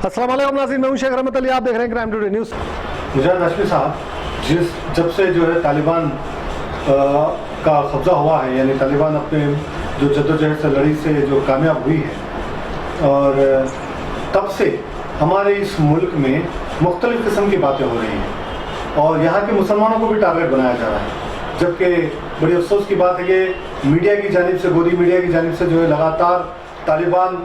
السلام علیکم ناظرین، میں ہوں شیخ رحمت علی، آپ دیکھ رہے ہیں کرائم ٹوڈے نیوز۔ مجاہد ہاشمی صاحب، جب سے جو ہے طالبان کا قبضہ ہوا ہے، یعنی طالبان اپنے جو جدوجہد سے لڑی سے جو کامیاب ہوئی ہے، اور تب سے ہمارے اس ملک میں مختلف قسم کی باتیں ہو رہی ہیں اور یہاں کے مسلمانوں کو بھی ٹارگٹ بنایا جا رہا ہے، جبکہ بڑی افسوس کی بات ہے یہ میڈیا کی جانب سے، گودی میڈیا کی جانب سے جو ہے لگاتار طالبان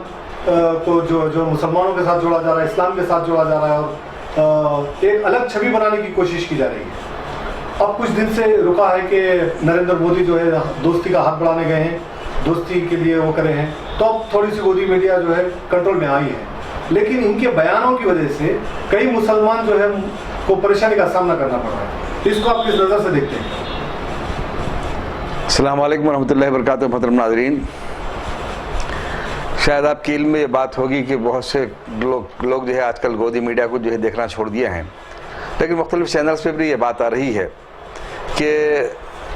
کو جو مسلمانوں کے ساتھ جوڑا جا رہا ہے، اسلام کے ساتھ جوڑا جا رہا ہے اور ایک الگ چھوی بنانے کی کوشش کی جا رہی ہے۔ اب کچھ دن سے رکا ہے کہ نریندر مودی جو ہے دوستی کا ہاتھ بڑھانے گئے ہیں، دوستی کے لیے وہ کرے ہیں، تو اب تھوڑی سی گودی میڈیا جو ہے کنٹرول میں آئی ہے، لیکن ان کے بیانوں کی وجہ سے کئی مسلمان جو ہے کو پریشانی کا سامنا کرنا پڑ رہا ہے۔ اس کو آپ کس نظر سے دیکھتے ہیں؟ السلام علیکم ورحمۃ اللہ وبرکاتہ۔ محترم ناظرین، شاید آپ کے علم میں یہ بات ہوگی کہ بہت سے لوگ جو ہے آج کل گودی میڈیا کو جو ہے دیکھنا چھوڑ دیا ہیں، لیکن مختلف چینلز پہ بھی یہ بات آ رہی ہے کہ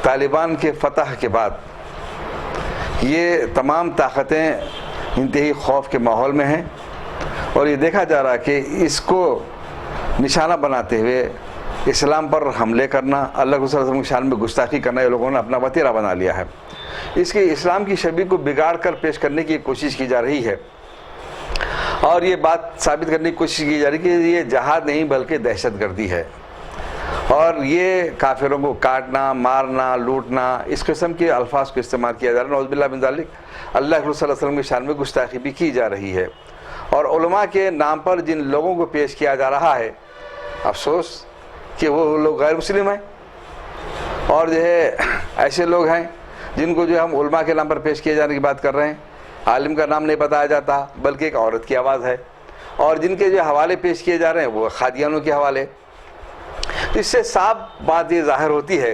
طالبان کے فتح کے بعد یہ تمام طاقتیں انتہائی خوف کے ماحول میں ہیں، اور یہ دیکھا جا رہا ہے کہ اس کو نشانہ بناتے ہوئے اسلام پر حملے کرنا، اللہ کے صلی اللہ علیہ وسلم کی شان میں گستاخی کرنا یہ لوگوں نے اپنا وتیرہ بنا لیا ہے۔ اس کے اسلام کی شبیہ کو بگاڑ کر پیش کرنے کی کوشش کی جا رہی ہے، اور یہ بات ثابت کرنے کی کوشش کی جا رہی ہے کہ یہ جہاد نہیں بلکہ دہشت گردی ہے، اور یہ کافروں کو کاٹنا، مارنا، لوٹنا، اس قسم کے الفاظ کو استعمال کیا جا رہا ہے۔ نعوذ باللہ من ذالک، اللہ کے صلی اللہ علیہ وسلم کی شان میں گستاخی بھی کی جا رہی ہے، اور علماء کے نام پر جن لوگوں کو پیش کیا جا رہا ہے، افسوس کہ وہ لوگ غیر مسلم ہیں، اور جو ہے ایسے لوگ ہیں جن کو جو ہم علماء کے نام پر پیش کیے جانے کی بات کر رہے ہیں، عالم کا نام نہیں بتایا جاتا بلکہ ایک عورت کی آواز ہے، اور جن کے جو حوالے پیش کیے جا رہے ہیں وہ قادیانوں کے حوالے۔ اس سے صاف بات یہ ظاہر ہوتی ہے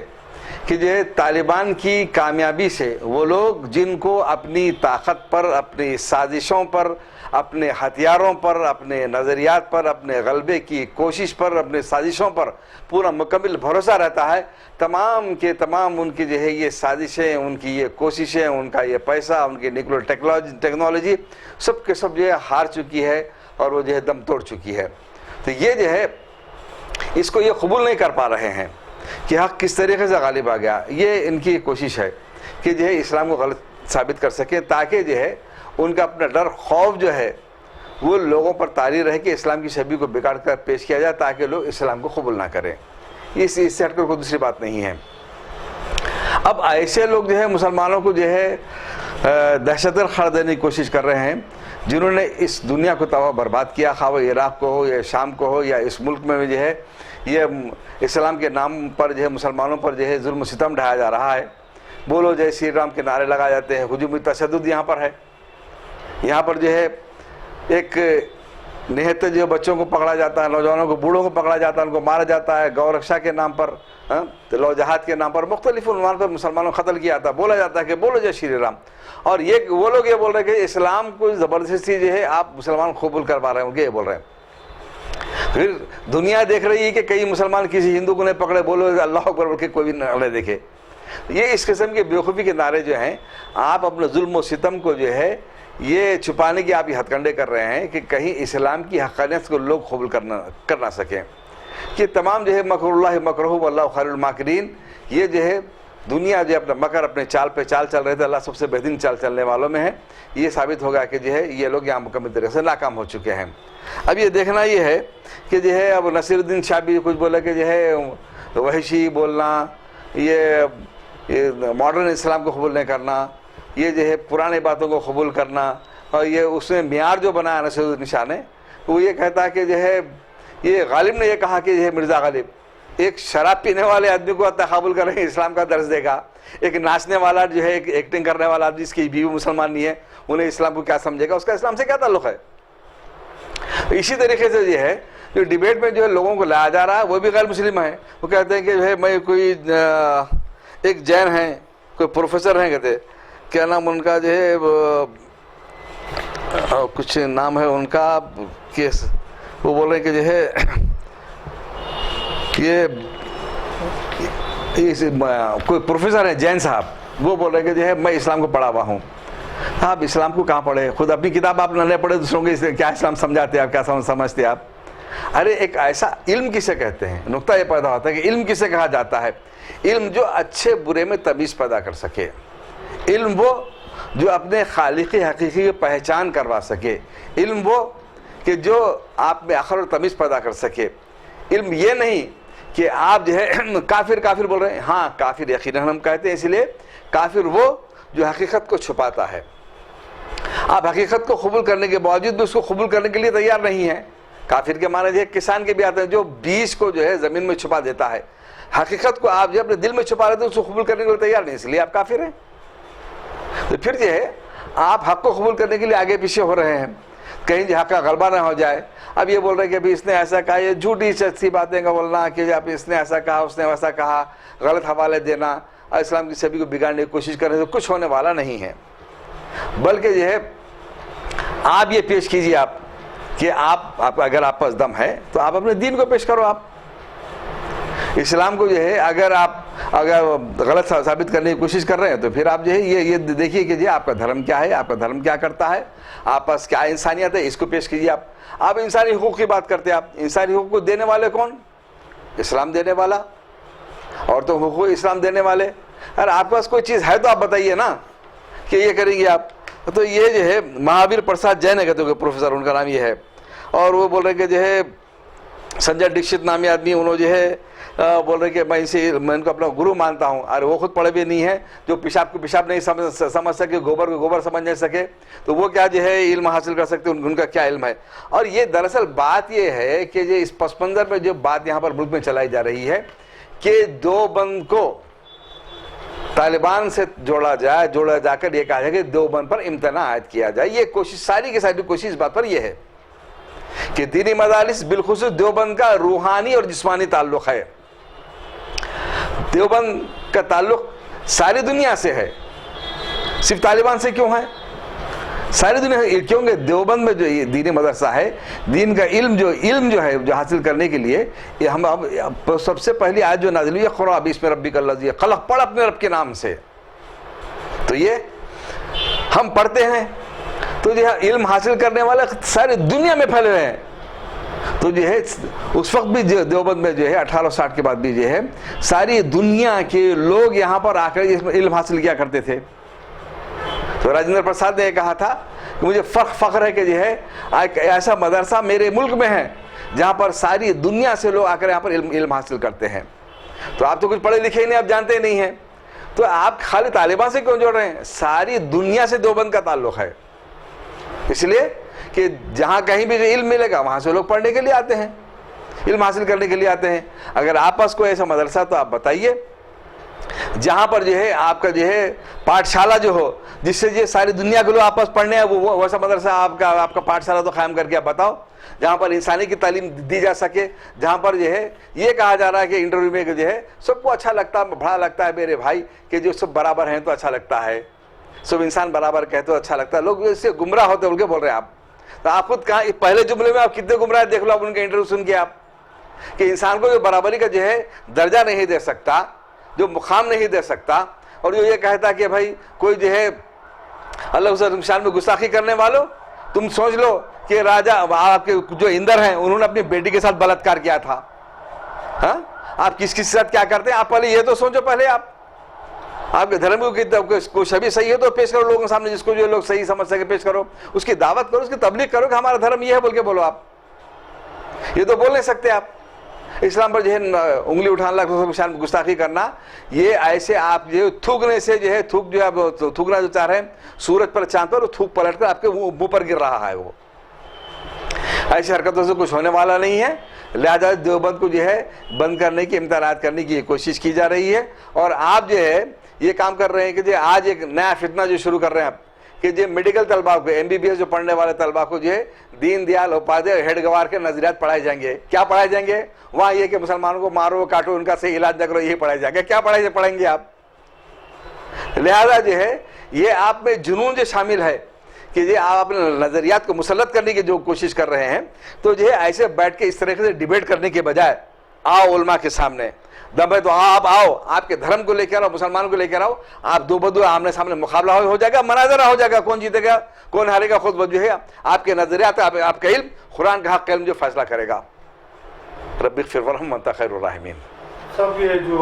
کہ جو ہے طالبان کی کامیابی سے وہ لوگ جن کو اپنی طاقت پر، اپنی سازشوں پر، اپنے ہتھیاروں پر، اپنے نظریات پر، اپنے غلبے کی کوشش پر، اپنے سازشوں پر پورا مکمل بھروسہ رہتا ہے، تمام کے تمام ان کی جو ہے یہ سازشیں، ان کی یہ کوششیں، ان کا یہ پیسہ، ان کی نیوکلیر ٹیکنالوجی سب کے سب جو ہے ہار چکی ہے، اور وہ جو ہے دم توڑ چکی ہے۔ تو یہ جو ہے اس کو یہ قبول نہیں کر پا رہے ہیں کہ حق کس طریقے سے غالب آ گیا۔ یہ ان کی کوشش ہے کہ جو ہے اسلام کو غلط ثابت کر سکیں، تاکہ جو ہے ان کا اپنا ڈر، خوف جو ہے وہ لوگوں پر طاری رہے کہ اسلام کی شبیہ کو بگاڑ کر پیش کیا جائے، تاکہ لوگ اسلام کو قبول نہ کریں۔ اس سے ہٹ کر کوئی دوسری بات نہیں ہے۔ اب ایسے لوگ جو ہے مسلمانوں کو جو ہے دہشت گرد قرار دینے کی کوشش کر رہے ہیں، جنہوں نے اس دنیا کو تباہ برباد کیا، خواہ وہ عراق کو ہو یا شام کو ہو یا اس ملک میں جو ہے یہ اسلام کے نام پر جو ہے مسلمانوں پر جو ہے ظلم و ستم ڈھایا جا رہا ہے۔ بولو جے شری رام کے نعرے لگائے جاتے ہیں، ہجومی تشدد یہاں پر ہے، یہاں پر جو ہے ایک نہتے جو بچوں کو پکڑا جاتا ہے، نوجوانوں کو، بوڑھوں کو پکڑا جاتا ہے، ان کو مارا جاتا ہے، گو رکشا کے نام پر، لو جہاد کے نام پر، مختلف عنوان پر مسلمانوں کو قتل کیا جاتا ہے، بولا جاتا ہے کہ بولو جے شری رام، اور یہ وہ لوگ یہ بول رہے ہیں کہ اسلام کو زبردستی جو ہے آپ مسلمان قبول کروا رہے ہوں گے، یہ بول رہے ہیں۔ پھر دنیا دیکھ رہی ہے کہ کئی مسلمان کسی ہندو کو نہیں پکڑے، بولو اللہ اکبر بول کے کوئی بھی نہ دیکھے۔ یہ اس قسم کے بیوقوفی کے نعرے جو ہیں، آپ اپنے ظلم و ستم کو جو ہے یہ چھپانے کی آپ یہ ہتھ کنڈے کر رہے ہیں کہ کہیں اسلام کی حقانیت کو لوگ قبول کر نہ سکیں، کہ تمام جو ہے مکر اللہ مکرہ واللہ خیر الماکرین، یہ جو ہے دنیا جو اپنا مکر، اپنے چال پہ چال چل رہے تھے، اللہ سب سے بہترین چال چلنے والوں میں ہے۔ یہ ثابت ہوگا کہ جو ہے یہ لوگ یہاں مکمل طریقے سے ناکام ہو چکے ہیں۔ اب یہ دیکھنا یہ ہے کہ جو ہے اب نصیر الدین شاہ بھی کچھ بولا کہ جو ہے وحشی بولنا، یہ ماڈرن اسلام کو قبول نہیں کرنا، یہ جو ہے پرانے باتوں کو قبول کرنا، اور یہ اس نے معیار جو بنایا نصیر الدین شاہ نے، وہ یہ کہتا ہے کہ جو ہے یہ غالب نے یہ کہا کہ جو ہے مرزا غالب ایک شراب پینے والے آدمی کو تقابل کر رہے ہیں، اسلام کا درس دے گا، ایک ناچنے والا جو ہے، ایک ایکٹنگ کرنے والا آدمی جس کی بیوی مسلمان نہیں ہے، انہیں اسلام کو کیا سمجھے گا، اس کا اسلام سے کیا تعلق ہے؟ اسی طریقے سے یہ ہے جو ڈیبیٹ میں جو ہے لوگوں کو لایا جا رہا ہے، وہ بھی غیر مسلم ہیں، وہ کہتے ہیں کہ جو ہے میں کوئی ایک جین ہیں، کوئی پروفیسر ہیں، کہتے کیا نام ان کا جو ہے کچھ نام ہے ان کا، کیس وہ بول رہے ہیں کہ جو ہے یہ کوئی پروفیسر ہیں جین صاحب، وہ بول رہے ہیں کہ جو ہے میں اسلام کو پڑھا ہوا ہوں۔ आप इस्लाम को कहाँ पढ़े, खुद अपनी किताब आप न पढ़े, दूसरों के क्या इस्लाम समझाते आप, क्या समझते आप। अरे एक ऐसा इल्म किसे कहते हैं, नुक्ता ये पैदा होता है कि इल्म किसे कहा जाता है। इल्म जो अच्छे बुरे में तमीज़ पैदा कर सके, इल्म वो जो अपने खालिक हकीकी की पहचान करवा सके, इल्म वो कि जो आप में अखर और तमीज़ पैदा कर सके। इल्म ये नहीं कि आप जो है काफिर काफिर बोल रहे हैं। हाँ, काफिर यकीनन हम कहते हैं, इसलिए काफिर वो जो हकीकत को छुपाता है। आप हकीकत को कबूल करने के बावजूद भी उसको कबूल करने के लिए तैयार नहीं है। काफिर के माने जो किसान के भी आते हैं जो बीज को जो है ज़मीन में छुपा देता है, हकीकत को आप जो अपने दिल में छुपा रहे थे उसको कबूल करने के लिए तैयार नहीं, इसलिए आप काफिर हैं। तो फिर जो है आप हक को कबूल करने के लिए आगे पीछे हो रहे हैं, कहीं जो हक का गलबा ना हो जाए। अब ये बोल रहे हैं कि अभी इसने ऐसा कहा, ये झूठी सच्ची बातें का बोलना कि आप इसने ऐसा कहा, उसने वैसा कहा, गलत हवाले देना और इस्लाम की सभी को बिगाड़ने की कोशिश कर रहे हैं, तो कुछ होने वाला नहीं है। बल्कि जो है आप ये पेश कीजिए आप कि आप अगर आप पास दम है तो आप अपने दीन को पेश करो। आप इस्लाम को जो है अगर गलत साबित करने की कोशिश कर रहे हैं तो फिर आप जो है ये देखिए कि जी आपका धर्म क्या है, आपका धर्म क्या करता है, आप पास क्या इंसानियत है, इसको पेश कीजिए। आप इंसानी हुकूक की बात करते हैं। आप इंसानी हुकूक को देने वाले कौन? इस्लाम देने वाला, और तो हुकूक इस्लाम देने वाले। अरे आपके पास कोई चीज़ है तो आप बताइए ना कि ये करेंगे आप। तो ये जो है महावीर प्रसाद जैन है, कहते हो प्रोफेसर, उनका नाम ये है, और वो बोल रहे कि जो है संजय दीक्षित नामी आदमी, उन्होंने जो है बोल रहे कि मैं इनको अपना गुरु मानता हूँ। अरे वो खुद पढ़े भी नहीं है, जो पेशाब को पेशाब नहीं समझ सके, गोबर को गोबर समझ नहीं सके, तो वो क्या जो है इल्म हासिल कर सकते, उनका क्या इल्म है। और ये दरअसल बात ये है कि जो इस पस मंज़र में जो बात यहाँ पर मुल्क में चलाई जा रही है कि देवबंद को तालिबान से जोड़ा जाकर ये कहा जाए कि देवबंद पर इम्तना आयद किया जाए। ये कोशिश, सारी की सारी कोशिश इस बात पर यह है कि दीनी मदारिस बिलखुसूस देवबंद का रूहानी और जिस्मानी ताल्लुक़ है। देवबंद का ताल्लुक़ सारी दुनिया से है, सिर्फ तालिबान से क्यों है? सारी दुनिया से क्योंकि देवबंद में जो ये दीनी मदरसा है, दीन का इल्म जो है जो हासिल करने के लिए ये हम सबसे पहली आयत जो नाज़िल हुई है, क़ुरा बिस्मि रब्बिकल्लज़ी ख़लक़, पढ़ अपने रब के नाम से। तो ये हम पढ़ते हैं तो जो है इल्म हासिल करने वाले सारी दुनिया में फैले हुए हैं। तो जो है उस वक्त भी देवबंद में जो है 1860 के बाद भी जो है सारी दुनिया के लोग यहाँ पर आकर इसमें इल्म हासिल किया करते थे। तो राजेंद्र प्रसाद ने कहा था कि मुझे फ़ख्र है कि जो है एक ऐसा मदरसा मेरे मुल्क में है जहाँ पर सारी दुनिया से लोग आकर यहाँ पर इल्म हासिल करते हैं। तो आप तो कुछ पढ़े लिखे ही नहीं, आप जानते ही नहीं हैं, तो आप खाली तालिबान से क्यों जोड़ रहे हैं? सारी दुनिया से देवबंद का ताल्लुक़ है, इसलिए कि जहाँ कहीं भी इल्म मिलेगा वहाँ से लोग पढ़ने के लिए आते हैं, इल्म हासिल करने के लिए आते हैं। अगर आप पास कोई ऐसा मदरसा तो आप बताइए जहाँ पर जो है आपका जो है पाठशाला जो हो, जिससे ये सारी दुनिया के लोग आपस पढ़ने हैं, वो वैसा मदरसा आपका पाठशाला तो कायम करके आप बताओ, जहाँ पर इंसानी की तालीम दी जा सके, जहाँ पर जो है ये कहा जा रहा है कि इंटरव्यू में जो है सबको अच्छा लगता है, बड़ा लगता है मेरे भाई कि जो सब बराबर हैं तो अच्छा लगता है, सब इंसान बराबर कहते तो अच्छा लगता है। लोग इससे गुमराह होते बोल के बोल रहे हैं आप। तो आप खुद कहाँ पहले जुमले में आप कितने गुमराह देख लो, आप उनके इंटरव्यू सुन के आप कि इंसान को जो बराबरी का जो है दर्जा नहीं दे सकता, जो मुकाम नहीं दे सकता, और जो ये कहता कि भाई कोई जो है अल्लाह के शान में गुस्ताखी करने वालों, तुम सोच लो कि राजा आपके जो इंदर हैं उन्होंने अपनी बेटी के साथ बलात्कार किया था। हाँ, आप किस के साथ क्या करते हैं? आप पहले ये तो सोचो, पहले आपके धर्म को सभी सही है तो पेश करो लोगों के सामने, जिसको जो लोग सही समझ सके पेश करो, उसकी दावत करो, उसकी तबलीग करो कि हमारा धर्म ये है बोल के बोलो। आप ये तो बोल नहीं सकते। आप इस्लाम पर जो है उंगली उठाना, गुस्ताखी करना, ये ऐसे आप जो थूकने से जो है जो आप थूकना जो चाह रहे हैं सूरज पर, चांद पर, थूक पलट कर आपके मुंह पर गिर रहा है। वो ऐसी हरकतों से कुछ होने वाला नहीं है। लिहाजा देवबंद को जो है बंद करने की, इम्तिनात करने की कोशिश की जा रही है। और आप जो है ये काम कर रहे हैं कि जो आज एक नया फितना जो शुरू कर रहे हैं आप कि जो मेडिकल तलबा को, MBBS जो पढ़ने वाले तलबा को जो है दीन दयाल उपाध्याय हेडगवार के नजरियात पढ़ाए जाएंगे। क्या पढ़ाए जाएंगे? वहाँ ये कि मुसलमानों को मारो काटो, उनका सही इलाज न करो, यही पढ़ाए जाएंगे। क्या पढ़ेंगे आप? लिहाजा जो है ये आप में जुनून जो शामिल है कि ये आप अपने नजरियात को मुसल्लत करने की जो कोशिश कर रहे हैं, तो जो है ऐसे बैठ के इस तरह से डिबेट करने के बजाय आओ उलमा के सामने, दम है तो आप आओ, आपके धर्म को लेकर आओ, मुसलमानों को लेकर आओ, आप दो बदो आमने सामने मुकाबला हो जाएगा, मनाजरा हो जाएगा, कौन जीतेगा कौन हारेगा खुद जो है आपके नजरियात, आपका इल्म, कुरान का हक इल्म जो फैसला करेगा। रब्बि इग़फिर वरहम वअन्ता खैरुर राहिमीन। सब ये जो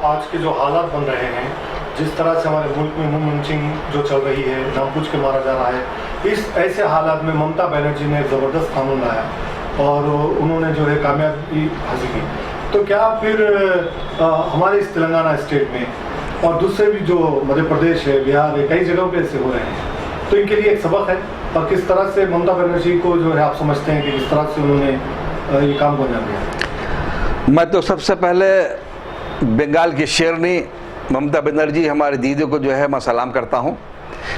आज के जो हालात बन रहे हैं, जिस तरह से हमारे मुल्क में मुंह मिंचिंग जो चल रही है, नाम पूछ के मारा जा रहा है, इस ऐसे हालात में ममता बनर्जी ने एक ज़बरदस्त कानून लाया और उन्होंने जो है कामयाबी हासिल की। तो क्या फिर हमारे इस तेलंगाना स्टेट में और दूसरे भी जो मध्य प्रदेश है, बिहार है, कई जगहों पे ऐसे हो रहे हैं, तो इनके लिए एक सबक है? और किस तरह से ममता बनर्जी को जो है आप समझते हैं कि किस तरह से उन्होंने ये काम को अंजाम दिया? मैं तो सबसे पहले बंगाल की शेरनी ममता बनर्जी हमारे दीदी को जो है मैं सलाम करता हूँ,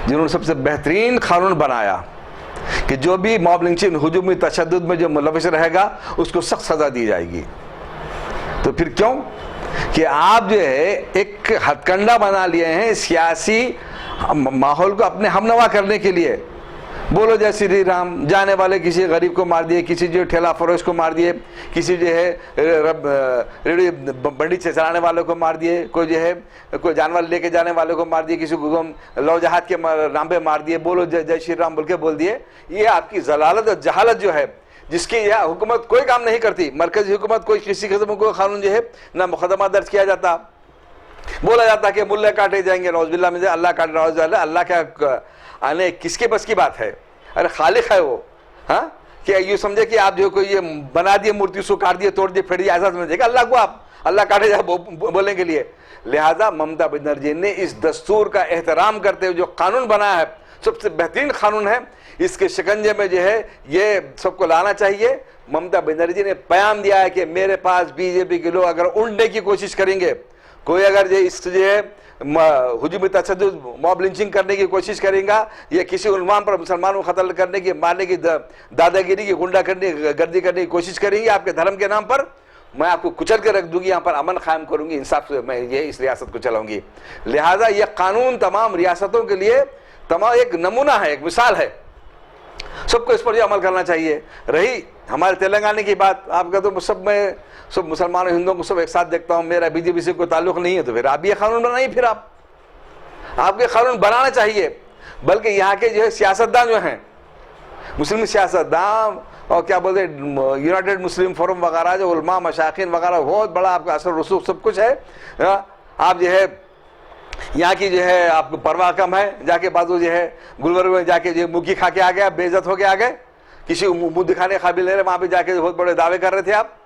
जिन्होंने सबसे बेहतरीन कानून बनाया कि जो भी मॉब लिंचिंग, हुजूमी तशद्दुद में जो मुलविस रहेगा उसको सख्त सज़ा दी जाएगी। तो फिर क्यों कि आप जो है एक हथकंडा बना लिए हैं सियासी माहौल को अपने हमनवा करने के लिए। बोलो जय श्री राम, जाने वाले किसी गरीब को मार दिए, किसी जो ठेला फरोश को मार दिए, किसी जो है रेडी बंडी चलाने वालों को मार दिए, कोई जो है कोई जानवर लेके जाने वालों को मार दिए, किसी को लौ जहाज के नाम पे मार दिए, बोलो जय श्री राम बोल के बोल दिए। ये आपकी जलालत और जहालत जो है, जिसकी यह हुकूमत कोई काम नहीं करती, मरकजी हुकूमत कोई किसी किस्म को कानून जो है ना मुकदमा दर्ज किया जाता, बोला जाता कि मुल्ले काटे जाएंगे, नौज़ुबिल्लाह में अल्लाह काटे, नौज़ुबिल्लाह, अल्लाह क्या आने किसके बस की बात है? अरे खालिक है वो, हाँ कि यूँ समझे कि आप जो कोई ये बना दिए मूर्ति, उसको काट दिए, तोड़ दिए, फेंक दिए, ऐसा समझेगा अल्लाह को आप अल्लाह काटे जा बोलने के लिए। लिहाजा ममता बनर्जी ने इस दस्तूर का एहतराम करते हुए जो कानून बनाया है, सबसे बेहतरीन कानून है, इसके शिकंजे में जो है ये सबको लाना चाहिए। ममता बनर्जी ने बयान दिया है कि मेरे पास बीजेपी के लोग अगर उड़ने की कोशिश करेंगे, कोई अगर इस जो है हुजूमी तशद्दुद, मॉब लिंचिंग करने की कोशिश करेगा, या किसी उन्वान पर मुसलमानों को कत्ल करने की, मारने की, दादागिरी की, गुंडा करने गर्दी करने की कोशिश करेंगे आपके धर्म के नाम पर, मैं आपको कुचल के रख दूंगी, यहाँ पर अमन कायम करूंगी, इंसाफ से मैं ये इस रियासत को चलाऊंगी। लिहाजा यह कानून तमाम रियासतों के लिए तमाम एक नमूना है, एक मिसाल है, सबको इस पर अमल करना चाहिए। रही हमारे तेलंगाना की बात, आपका तो सब मुसलमानों हिंदुओं को सब एक साथ देखता हूँ, मेरा बीजेपी से कोई ताल्लुक नहीं है, तो फिर आप ये कानून बनाइए, फिर आपके कानून बनाना चाहिए। बल्कि यहाँ के जो है सियासतदान जो हैं, मुस्लिम सियासतदान और क्या बोलते हैं यूनाइटेड मुस्लिम फोरम वगैरह, जो उलमा मशाकिन वगैरह, बहुत बड़ा आपका असर रसूख सब कुछ है। आप जो है यहाँ की जो है आपको परवाह कम है, जाके बाजू जो है गुलबर्ग में जाके जो मुर्गी खा के आ गए, बेइज्जत हो के आ गए, किसी को मुंह दिखाने काबिल नहीं रहे, वहाँ पे जाके बहुत बड़े दावे कर रहे थे आप।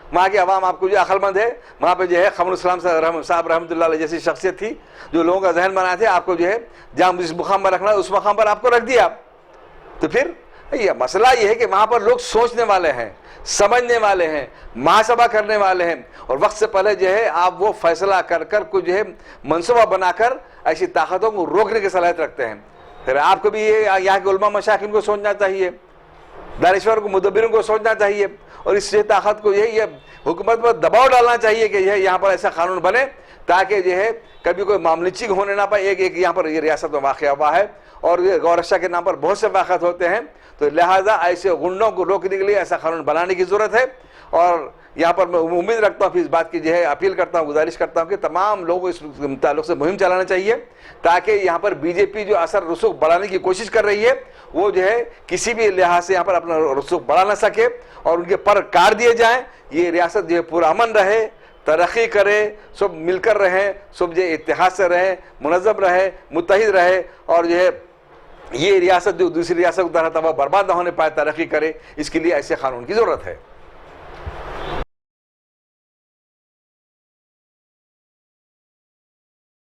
वहाँ की आवाम आपको जो अक्लमंद है, वहाँ पे जो है क़मरुल इस्लाम साहब रहमतुल्लाह अलैह जैसी शख्सियत थी, जो लोगों का जहन बनाए थे, आपको जो है जहाँ जिस मुकाम पर रखना है उस मुकाम पर आपको रख दिया। तो फिर ये मसला ये है कि वहाँ पर लोग सोचने वाले हैं, समझने वाले हैं, महासभा करने वाले हैं, और वक्त से पहले जो है आप वो फैसला कर कर कुछ जो है मनसूबा बनाकर ऐसी ताकतों को रोकने की सलाहियत रखते हैं। फिर आपको भी ये यहाँ के उलमा मशाकिन को सोचना चाहिए, दानिश्वर को, मुदब्बिरों को सोचना चाहिए, और इस ताकत को ये हुकूमत पर दबाव डालना चाहिए कि यह यहाँ पर ऐसा कानून बने ताकि जो है कभी कोई मामलिचिंग होने ना पाए। एक यहाँ पर ये रियासत में वाक़या हुआ है, और ये गौरक्षा के नाम पर बहुत से वाक़ात होते हैं, तो लिहाजा ऐसे गुंडों को रोकने के लिए ऐसा कानून बनाने की ज़रूरत है। और यहाँ पर मैं उम्मीद रखता हूँ, इस बात की जो है अपील करता हूँ, गुजारिश करता हूँ कि तमाम लोगों को इस ताल्लुक़ से मुहिम चलाना चाहिए, ताकि यहाँ पर बीजेपी जो असर रसूख बढ़ाने की कोशिश कर रही है, वो जो है किसी भी लिहाज से यहाँ पर अपना रसूख बढ़ा ना सके, और उनके पर काट दिए जाएँ, ये रियासत जो है पूरा अमन रहे, तरक्की करे, सब मिलकर रहें, सब जो इत्तेहाद से रहें, मुनज़्ज़म रहे, मुत्तहिद रहे, और जो है ये रियासत जो दूसरी रियासत की तरह बर्बाद ना होने पाए, तरक्की करे, इसके लिए ऐसे कानून की ज़रूरत है।